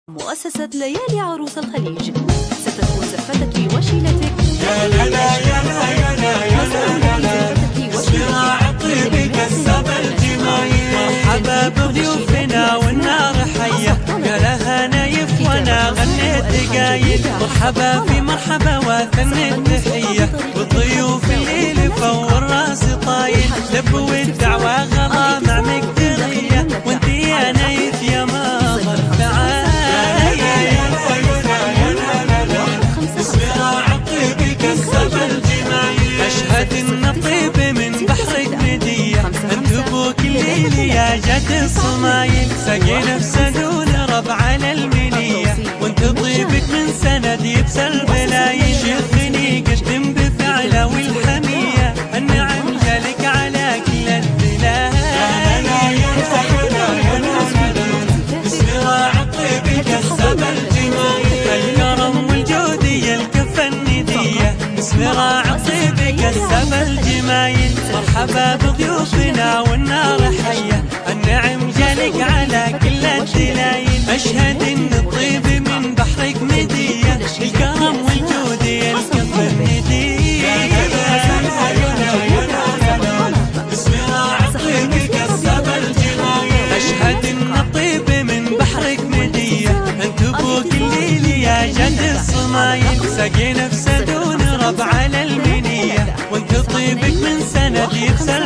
مؤسسة ليالي عروس الخليج ستكون زفتك وشيلتك يا لا لا يا لا يا لا يا لا يا لا صراع طيبك السبل جمايل مرحبا بضيوفنا والنار حية يا لها نايف وانا غنيت قايل مرحبا في مرحبا وثنيت تحية والضيوف اللي لفوا الراس طايل لبوا الدعوة غلا مع مقدرية وانت يا نايف يا ماضر تعال أشهد إن الطيب من بحرك ندية أنت أبوك الليل يا جد الصمايل سقي نفسه دون رب على المنية وانت طيبك من سند يبسى البلايل شيخني قدم بفعله والحمية النعم جالك على كل الدلايل صراع طيبك السبل جمايل الكرم والجودية الكفة الندية صراع طيبك السبل جمايل مرحبا بضيوفنا والنار حية النعم جالك على كل الدلايل أشهد إن الطيب من بحرك مدية الكرم والجودية الكفة الندية صراع طيبك السبل جمايل أشهد إن الطيب من بحرك مدية أنت أبوك الليل يا جد الصمايل سقي نفسه دون رب على المنية وانت طيبك من سند يبسى